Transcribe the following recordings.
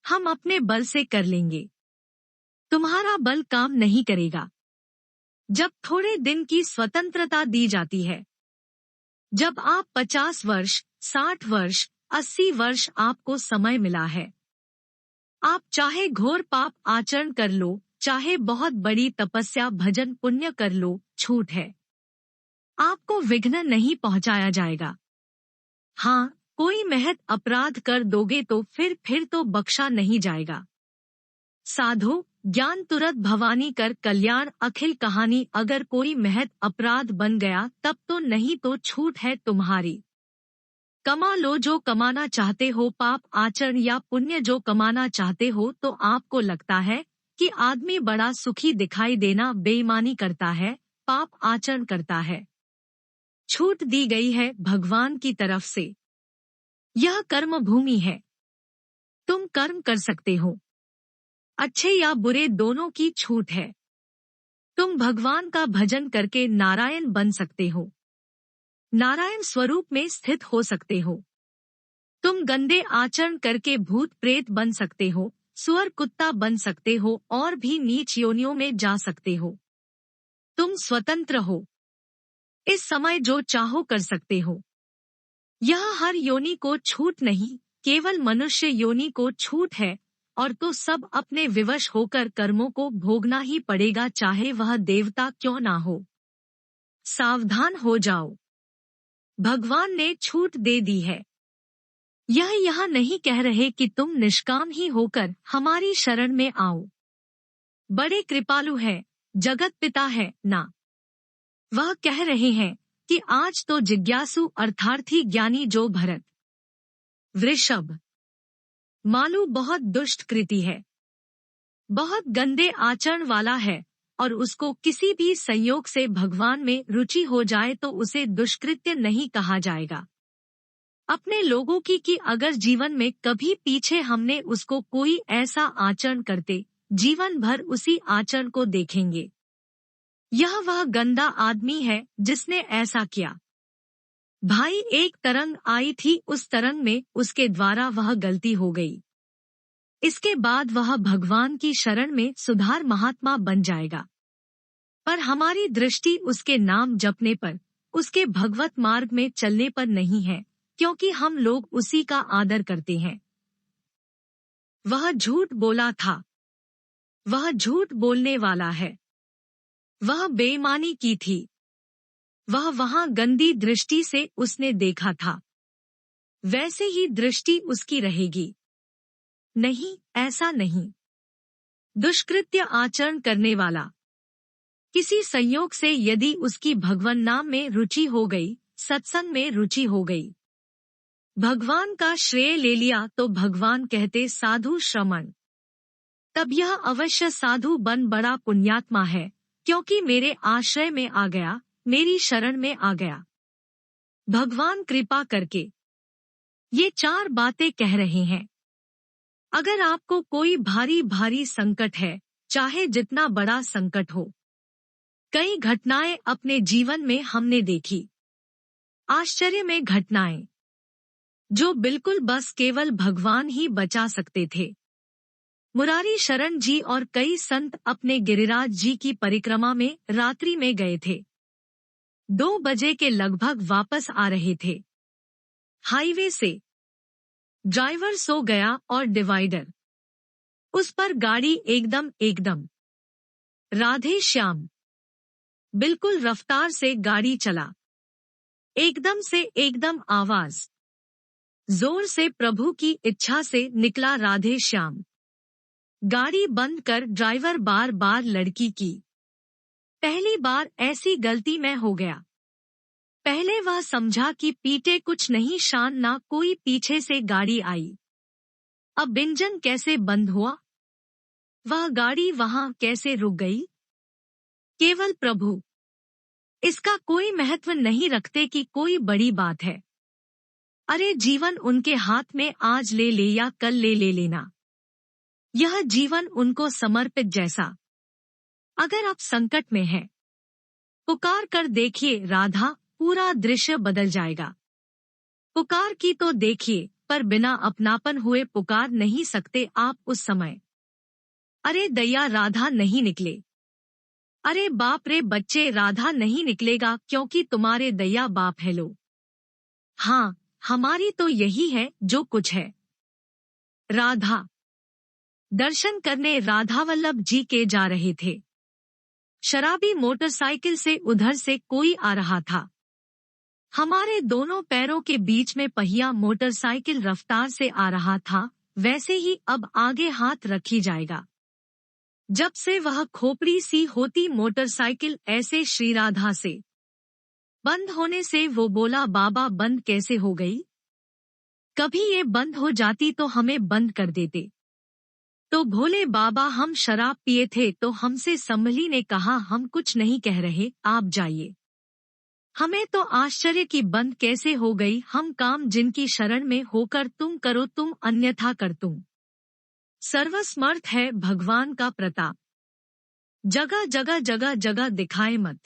हम अपने बल से कर लेंगे। तुम्हारा बल काम नहीं करेगा। जब थोड़े दिन की स्वतंत्रता दी जाती है, जब आप 50 वर्ष, 60 वर्ष, 80 वर्ष आपको समय मिला है, आप चाहे घोर पाप आचरण कर लो, चाहे बहुत बड़ी तपस्या भजन पुण्य कर लो, छूट है। आपको विघ्न नहीं पहुंचाया जाएगा। हाँ, कोई महत अपराध कर दोगे तो फिर तो बख्शा नहीं जाएगा। साधो, ज्ञान तुरत भवानी कर कल्याण अखिल कहानी। अगर कोई महत अपराध बन गया तब तो नहीं तो छूट है तुम्हारी। कमा लो जो कमाना चाहते हो, पाप आचरण या पुण्य जो कमाना चाहते हो, तो आपको लगता है कि आदमी बड़ा सुखी दिखाई देना बेईमानी करता है, पाप आचरण करता है। छूट दी गई है भगवान की तरफ से। यह कर्म भूमि है। तुम कर्म कर सकते हो, अच्छे या बुरे दोनों की छूट है। तुम भगवान का भजन करके नारायण बन सकते हो, नारायण स्वरूप में स्थित हो सकते हो। तुम गंदे आचरण करके भूत प्रेत बन सकते हो, सुअर कुत्ता बन सकते हो और भी नीच योनियों में जा सकते हो। तुम स्वतंत्र हो, इस समय जो चाहो कर सकते हो। यह हर योनि को छूट नहीं, केवल मनुष्य योनि को छूट है, और तो सब अपने विवश होकर कर्मों को भोगना ही पड़ेगा, चाहे वह देवता क्यों ना हो। सावधान हो जाओ, भगवान ने छूट दे दी है। यह यहाँ नहीं कह रहे कि तुम निष्काम ही होकर हमारी शरण में आओ। बड़े कृपालु है, जगत पिता है ना। वह कह रहे हैं कि आज तो जिज्ञासु अर्थार्थी ज्ञानी जो भरत, वृषभ, मालू बहुत दुष्ट कृति है, बहुत गंदे आचरण वाला है, और उसको किसी भी संयोग से भगवान में रुचि हो जाए तो उसे दुष्कृत्य नहीं कहा जाएगा। अपने लोगों की कि अगर जीवन में कभी पीछे हमने उसको कोई ऐसा आचरण करते, जीवन भर उसी आचरण को देखेंगे। यह वह गंदा आदमी है जिसने ऐसा किया। भाई, एक तरंग आई थी, उस तरंग में उसके द्वारा वह गलती हो गई। इसके बाद वह भगवान की शरण में सुधार महात्मा बन जाएगा। पर हमारी दृष्टि उसके नाम जपने पर, उसके भगवत मार्ग में चलने पर नहीं है, क्योंकि हम लोग उसी का आदर करते हैं। वह झूठ बोला था, वह झूठ बोलने वाला है। वह बेईमानी की थी, वह वहां गंदी दृष्टि से उसने देखा था, वैसे ही दृष्टि उसकी रहेगी। नहीं, ऐसा नहीं। दुष्कृत्य आचरण करने वाला, किसी संयोग से यदि उसकी भगवान नाम में रुचि हो गई, सत्संग में रुचि हो गई, भगवान का श्रेय ले लिया, तो भगवान कहते साधु श्रमण। तब यह अवश्य साधु बन बड़ा पुण्यात्मा है, क्योंकि मेरे आश्रय में आ गया, मेरी शरण में आ गया। भगवान कृपा करके ये 4 बातें कह रहे हैं। अगर आपको कोई भारी भारी संकट है, चाहे जितना बड़ा संकट हो, कई घटनाएं अपने जीवन में हमने देखी, आश्चर्य में घटनाएं, जो बिल्कुल बस केवल भगवान ही बचा सकते थे। मुरारी शरण जी और कई संत अपने गिरिराज जी की परिक्रमा में रात्रि में गए थे। 2 बजे के लगभग वापस आ रहे थे। हाईवे से ड्राइवर सो गया और डिवाइडर, उस पर गाड़ी एकदम राधे श्याम, बिल्कुल रफ्तार से गाड़ी चला। एकदम आवाज, जोर से प्रभु की इच्छा से निकला राधे श्याम। गाड़ी बंद कर ड्राइवर बार बार लड़की की। पहली बार ऐसी गलती में हो गया। पहले वह समझा कि पीटे कुछ नहीं, शान ना कोई पीछे से गाड़ी आई। अब इंजन कैसे बंद हुआ, वह गाड़ी वहां कैसे रुक गई? केवल प्रभु। इसका कोई महत्व नहीं रखते कि कोई बड़ी बात है। अरे जीवन उनके हाथ में आज ले ले या कल ले लेना। यह जीवन उनको समर्पित जैसा। अगर आप संकट में हैं, पुकार कर देखिए राधा, पूरा दृश्य बदल जाएगा। पुकार की तो देखिए, पर बिना अपनापन हुए पुकार नहीं सकते आप उस समय। अरे दैया राधा नहीं निकले। अरे बाप रे बच्चे राधा नहीं निकलेगा क्योंकि तुम्हारे दैया बाप है लो। हाँ, हमारी तो यही है जो कुछ है। राधा। दर्शन करने राधावल्लभ जी के जा रहे थे। शराबी मोटरसाइकिल से उधर से कोई आ रहा था। हमारे दोनों पैरों के बीच में पहिया मोटरसाइकिल रफ्तार से आ रहा था, वैसे ही अब आगे हाथ रखी जाएगा। जब से वह खोपड़ी सी होती मोटरसाइकिल ऐसे श्री राधा से बंद होने से वो बोला बाबा बंद कैसे हो गई? कभी ये बंद हो जाती तो हमें बंद कर देते। तो भोले बाबा हम शराब पिए थे तो हमसे संभली ने कहा हम कुछ नहीं कह रहे, आप जाइए। हमें तो आश्चर्य की बंद कैसे हो गई, हम काम जिनकी शरण में होकर तुम करो तुम अन्यथा कर तुम। सर्वसमर्थ है भगवान का प्रताप, जगह जगह जगह जगह दिखाए मत।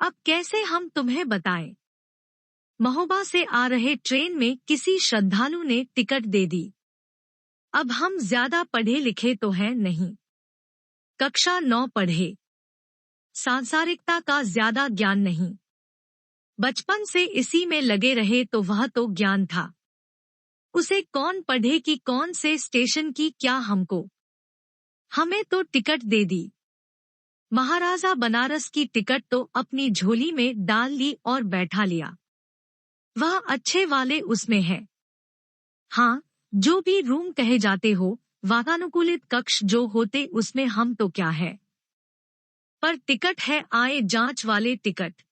अब कैसे हम तुम्हें बताएं। महोबा से आ रहे ट्रेन में किसी श्रद्धालु ने टिकट दे दी। अब हम ज्यादा पढ़े लिखे तो हैं नहीं, कक्षा 9 पढ़े, सांसारिकता का ज्यादा ज्ञान नहीं, बचपन से इसी में लगे रहे तो वह तो ज्ञान था। उसे कौन पढ़े कि कौन से स्टेशन की क्या हमको। हमें तो टिकट दे दी। महाराजा बनारस की टिकट तो अपनी झोली में डाल ली और बैठा लिया। वह अच्छे वाले उसमें है। हाँ, जो भी रूम कहे जाते हो, वातानुकूलित कक्ष जो होते उसमें हम तो क्या है। पर टिकट है आए जांच वाले टिकट।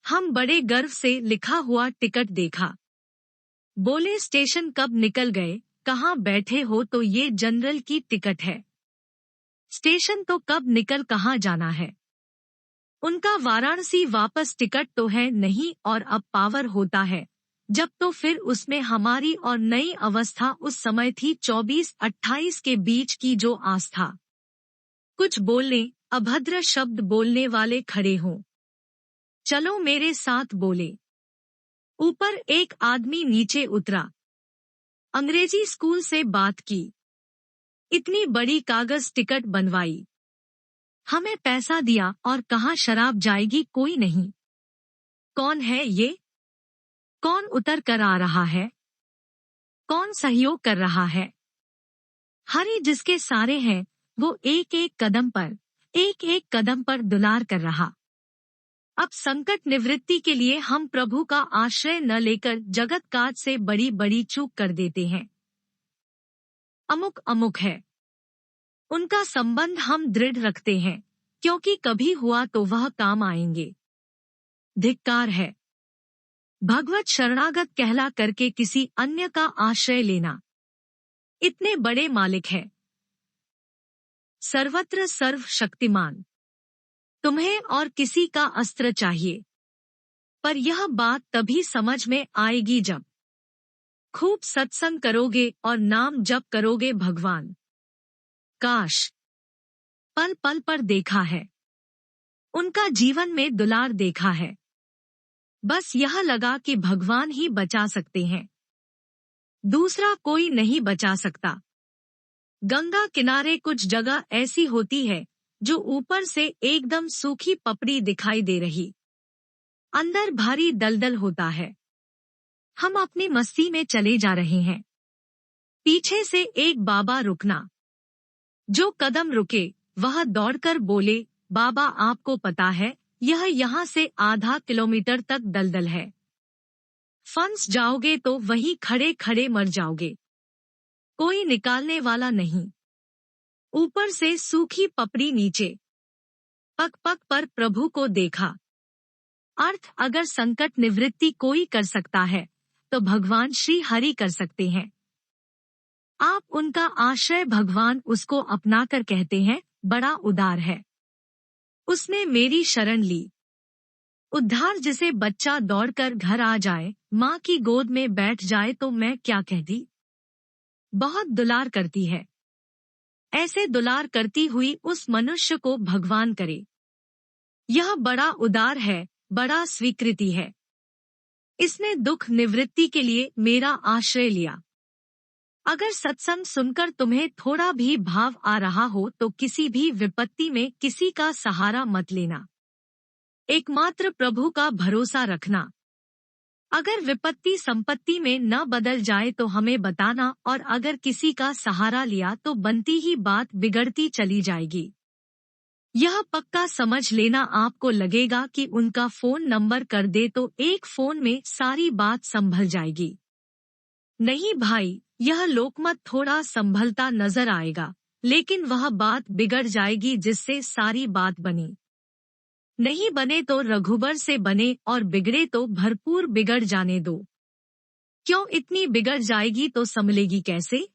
हम बड़े गर्व से लिखा हुआ टिकट देखा। बोले स्टेशन कब निकल गए, कहाँ बैठे हो, तो ये जनरल की टिकट है। स्टेशन तो कब निकल कहाँ जाना है। उनका वाराणसी वापस टिकट तो है नहीं और अब पावर होता है। जब तो फिर उसमें हमारी और नई अवस्था उस समय थी 24-28 के बीच की जो आस्था। कुछ बोलने, अभद्र शब्द बोलने वाले खड़े हों। चलो मेरे साथ बोले। ऊपर एक आदमी नीचे उतरा। अंग्रेजी स्कूल से बात की। इतनी बड़ी कागज टिकट बनवाई। हमें पैसा दिया और कहा शराब जाएगी कोई नहीं। कौन है ये? कौन उतर कर आ रहा है? कौन सहयोग कर रहा है? हरी जिसके सारे हैं, वो एक एक कदम पर दुलार कर रहा। अब संकट निवृत्ति के लिए हम प्रभु का आश्रय न लेकर जगत काज से बड़ी बड़ी चूक कर देते हैं। अमुक अमुक है, उनका संबंध हम दृढ़ रखते हैं, क्योंकि कभी हुआ तो वह काम आएंगे। धिक्कार है भगवत शरणागत कहला करके किसी अन्य का आश्रय लेना। इतने बड़े मालिक है, सर्वत्र सर्वशक्तिमान, तुम्हें और किसी का अस्त्र चाहिए। पर यह बात तभी समझ में आएगी जब खूब सत्संग करोगे और नाम जप करोगे भगवान। काश पल पल पर देखा है, उनका जीवन में दुलार देखा है। बस यह लगा कि भगवान ही बचा सकते हैं, दूसरा कोई नहीं बचा सकता। गंगा किनारे कुछ जगह ऐसी होती है जो ऊपर से एकदम सूखी पपड़ी दिखाई दे रही, अंदर भारी दलदल होता है। हम अपनी मस्ती में चले जा रहे हैं। पीछे से एक बाबा रुकना। जो कदम रुके वह दौड़कर बोले, बाबा आपको पता है यह यहाँ से आधा किलोमीटर तक दलदल है। फंस जाओगे तो वहीं खड़े खड़े मर जाओगे, कोई निकालने वाला नहीं। ऊपर से सूखी पपड़ी नीचे। पग पग पर प्रभु को देखा। अर्थ अगर संकट निवृत्ति कोई कर सकता है तो भगवान श्री हरि कर सकते हैं। आप उनका आश्रय भगवान उसको अपनाकर कहते हैं बड़ा उदार है, उसने मेरी शरण ली। उद्धार जिसे बच्चा दौड़कर घर आ जाए, माँ की गोद में बैठ जाए तो मैं क्या कहती। बहुत दुलार करती है। ऐसे दुलार करती हुई उस मनुष्य को भगवान करे। यह बड़ा उदार है, बड़ा स्वीकृति है। इसने दुख निवृत्ति के लिए मेरा आश्रय लिया। अगर सत्संग सुनकर तुम्हें थोड़ा भी भाव आ रहा हो तो किसी भी विपत्ति में किसी का सहारा मत लेना, एकमात्र प्रभु का भरोसा रखना। अगर विपत्ति संपत्ति में न बदल जाए तो हमें बताना, और अगर किसी का सहारा लिया तो बनती ही बात बिगड़ती चली जाएगी। यह पक्का समझ लेना, आपको लगेगा कि उनका फोन नंबर कर दे तो एक फोन में सारी बात संभल जाएगी। नहीं भाई, यह लोकमत थोड़ा संभलता नजर आएगा, लेकिन वह बात बिगड़ जाएगी जिससे सारी बात बनी। नहीं बने तो रघुबर से बने, और बिगड़े तो भरपूर बिगड़ जाने दो। क्यों इतनी बिगड़ जाएगी तो संभलेगी कैसे?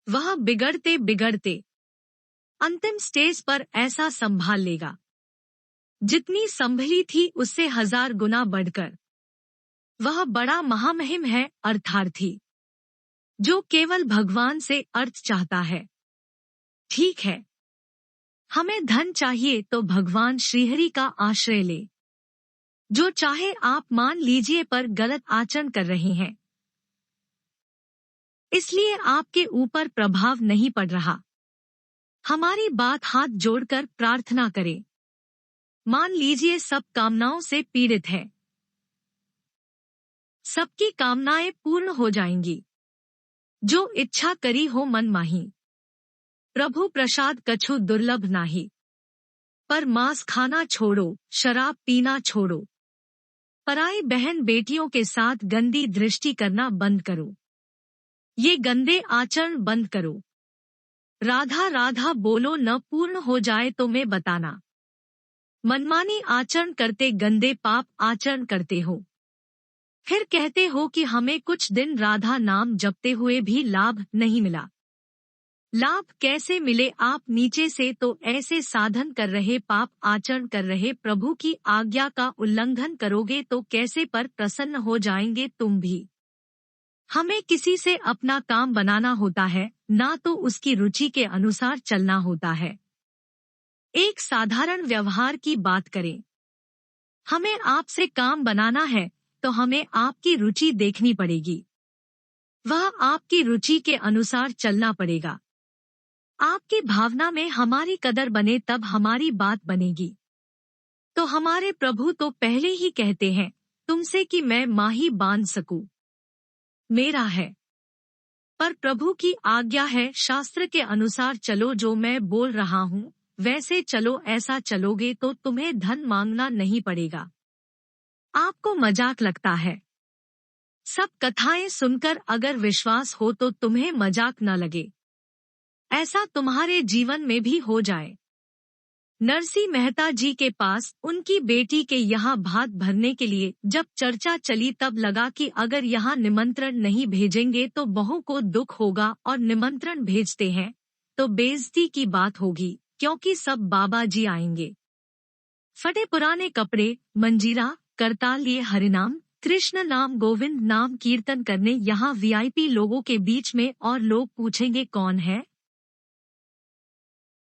वह बिगड़ते बिगड़ते अंतिम स्टेज पर ऐसा संभाल लेगा, जितनी संभली थी उससे 1000 गुना बढ़कर। वह बड़ा महामहिम है अर्थार्थी, जो केवल भगवान से अर्थ चाहता है। ठीक है, हमें धन चाहिए तो भगवान श्रीहरि का आश्रय ले। जो चाहे आप मान लीजिए, पर गलत आचरण कर रहे हैं, इसलिए आपके ऊपर प्रभाव नहीं पड़ रहा। हमारी बात हाथ जोड़कर प्रार्थना करें। मान लीजिए सब कामनाओं से पीड़ित है, सबकी कामनाएं पूर्ण हो जाएंगी। जो इच्छा करी हो मन माही, प्रभु प्रसाद कछु दुर्लभ नाही। पर मांस खाना छोड़ो, शराब पीना छोड़ो, पराई बहन बेटियों के साथ गंदी दृष्टि करना बंद करो, ये गंदे आचरण बंद करो। राधा राधा बोलो, न पूर्ण हो जाए तो मैं बताना। मनमानी आचरण करते गंदे पाप आचरण करते हो, फिर कहते हो कि हमें कुछ दिन राधा नाम जपते हुए भी लाभ नहीं मिला। लाभ कैसे मिले? आप नीचे से तो ऐसे साधन कर रहे, पाप आचरण कर रहे, प्रभु की आज्ञा का उल्लंघन करोगे तो कैसे पर प्रसन्न हो जाएंगे तुम भी। हमें किसी से अपना काम बनाना होता है, ना तो उसकी रुचि के अनुसार चलना होता है। एक साधारण व्यवहार की बात करें, हमें आपसे काम बनाना है तो हमें आपकी रुचि देखनी पड़ेगी, वह आपकी रुचि के अनुसार चलना पड़ेगा। आपकी भावना में हमारी कदर बने तब हमारी बात बनेगी। तो हमारे प्रभु तो पहले ही कहते हैं तुमसे कि मैं माही बांध सकूं, मेरा है। पर प्रभु की आज्ञा है, शास्त्र के अनुसार चलो, जो मैं बोल रहा हूँ वैसे चलो। ऐसा चलोगे तो तुम्हें धन मांगना नहीं पड़ेगा। आपको मजाक लगता है, सब कथाएं सुनकर अगर विश्वास हो तो तुम्हें मजाक न लगे, ऐसा तुम्हारे जीवन में भी हो जाए। नरसिंह मेहता जी के पास उनकी बेटी के यहाँ भात भरने के लिए जब चर्चा चली तब लगा कि अगर यहाँ निमंत्रण नहीं भेजेंगे तो बहू को दुख होगा, और निमंत्रण भेजते हैं तो बेइज्जती की बात होगी, क्योंकि सब बाबा जी आएंगे। फटे पुराने कपड़े, मंजीरा, करताल लिए हरिनाम, कृष्ण नाम, गोविंद नाम कीर्तन करने यहाँ वीआईपी लोगों के बीच में, और लोग पूछेंगे कौन है,